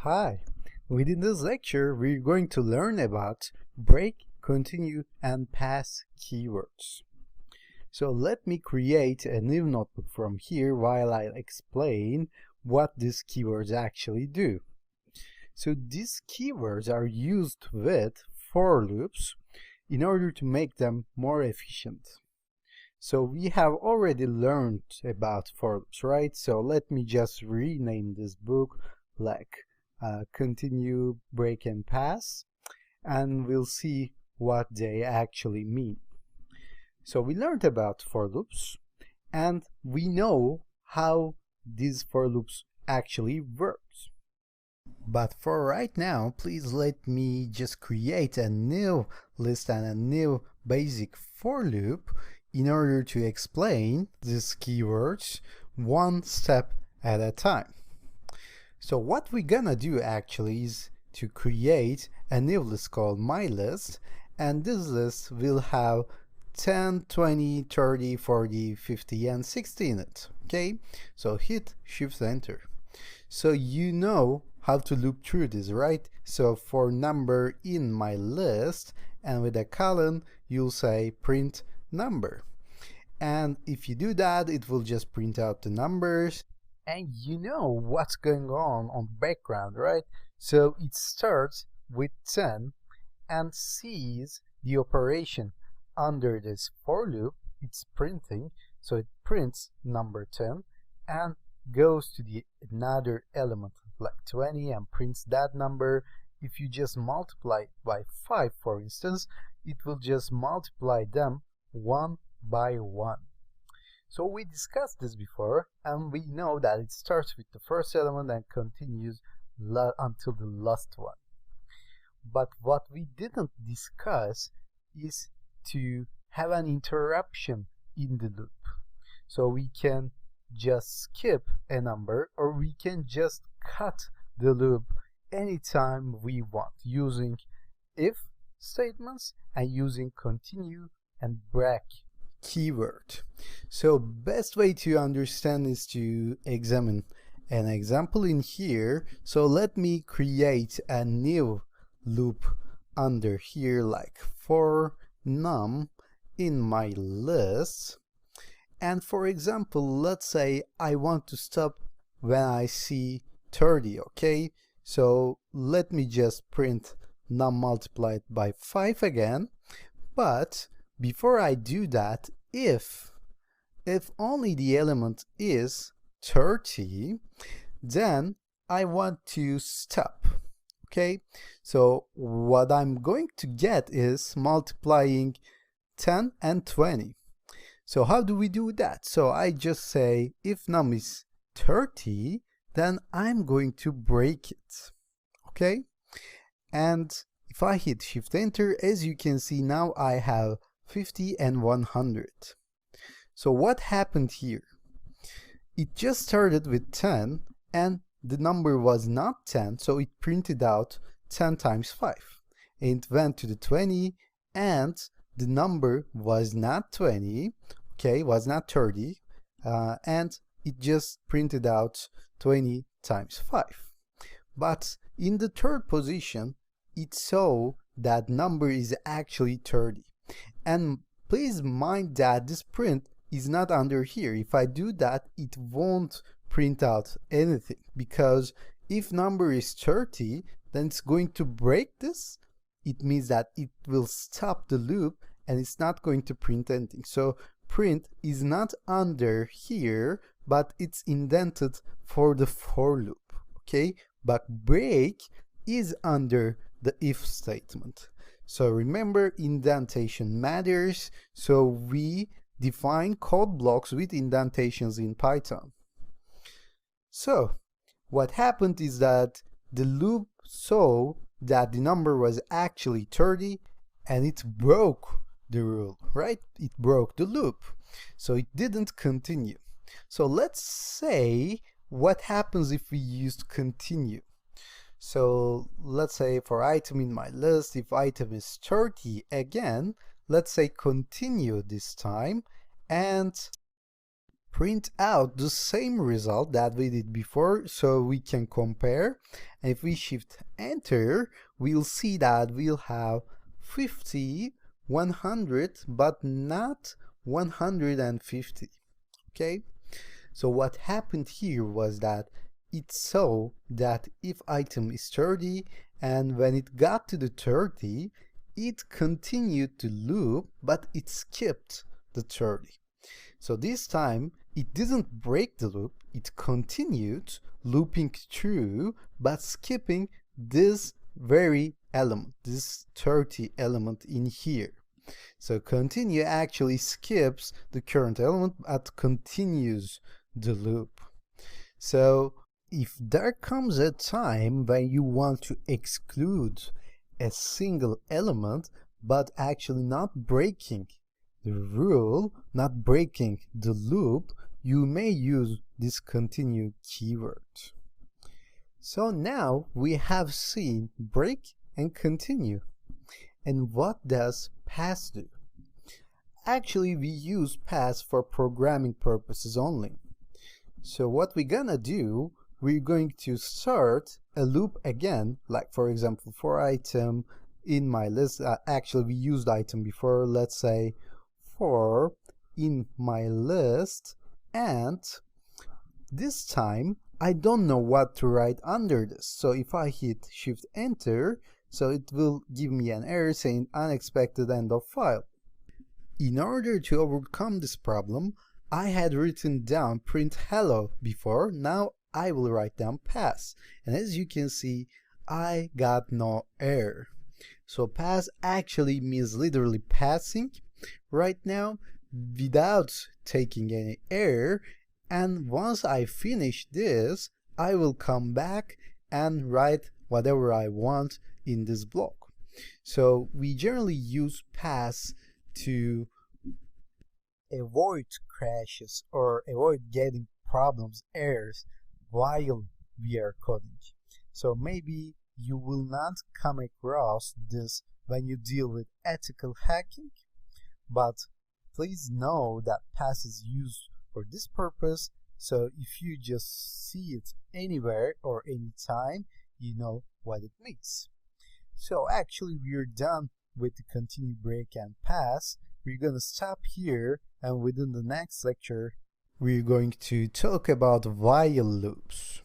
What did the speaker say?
Hi, within this lecture we're going to learn about break, continue, and pass keywords. So let me create a new notebook from here while I explain what these keywords actually do. So these keywords are used with for loops in order to make them more efficient. So we have already learned about for loops, right? So let me just rename this book like continue, break, and pass, and we'll see what they actually mean. So we learned about for loops, and we know how these for loops actually works. But for right now, please let me just create a new list and a new basic for loop in order to explain these keywords one step at a time. So what we're gonna do actually is to create a new list called my list, and this list will have 10, 20, 30, 40, 50, and 60 in it. Okay, so hit Shift Enter. So you know how to look through this, right? So for number in my list, and with a colon, you'll say print number. And if you do that, it will just print out the numbers. And you know what's going on the background, right? So it starts with 10 and sees the operation under this for loop. It's printing, so it prints number 10 and goes to the another element like 20 and prints that number. If you just multiply it by 5, for instance, it will just multiply them one by one. So we discussed this before, and we know that it starts with the first element and continues until the last one. But what we didn't discuss is to have an interruption in the loop. So we can just skip a number, or we can just cut the loop anytime we want using if statements and using continue and break keyword. So best way to understand is to examine an example in here. So let me create a new loop under here like for num in my list, and for example, let's say I want to stop when I see 30. Okay, so let me just print num multiplied by 5 again. But before I do that, if only the element is 30, then I want to stop. Okay, so what I'm going to get is multiplying 10 and 20. So how do we do that? So I just say if num is 30, then I'm going to break it. Okay, and if I hit Shift Enter, as you can see now I have 50 and 100. So what happened here? It just started with 10 and the number was not 10, so it printed out 10 times 5. And it went to the 20 and the number was not 20, okay, was not 30, and it just printed out 20 times 5. But in the third position, it saw that number is actually 30. And please mind that this print is not under here. If I do that, it won't print out anything, because if number is 30, then it's going to break this. It means that it will stop the loop and it's not going to print anything. So print is not under here, but it's indented for the for loop. Okay, but break is under the if statement. So remember, indentation matters. So we define code blocks with indentations in Python. So what happened is that the loop saw that the number was actually 30 and it broke the rule, right? It broke the loop. So it didn't continue. So let's say what happens if we used continue. So let's say for item in my list, if item is 30 again, let's say continue this time, and print out the same result that we did before so we can compare. And if we shift enter, we'll see that we'll have 50, 100, but not 150. Okay, so what happened here was that it saw that if item is 30, and when it got to the 30, it continued to loop, but it skipped the 30. So this time it didn't break the loop, it continued looping through but skipping this very element, this 30 element in here. So continue actually skips the current element but continues the loop. So if there comes a time when you want to exclude a single element but actually not breaking the rule, not breaking the loop, you may use this continue keyword. So now we have seen break and continue. And what does pass do? Actually, we use pass for programming purposes only. So what we're gonna do, we're going to start a loop again, like for example for item in my list. Actually we used item before, let's say for in my list, and this time I don't know what to write under this. So if I hit shift enter, so it will give me an error saying unexpected end of file. In order to overcome this problem, I had written down print hello before. Now I will write down pass, and as you can see I got no error. So pass actually means literally passing right now without taking any error, and once I finish this I will come back and write whatever I want in this block. So we generally use pass to avoid crashes or avoid getting problems, errors while we are coding. So maybe you will not come across this when you deal with ethical hacking, but please know that pass is used for this purpose. So if you just see it anywhere or anytime, you know what it means. So actually we're done with the continue, break, and pass. We're gonna stop here, and within the next lecture we're going to talk about while loops.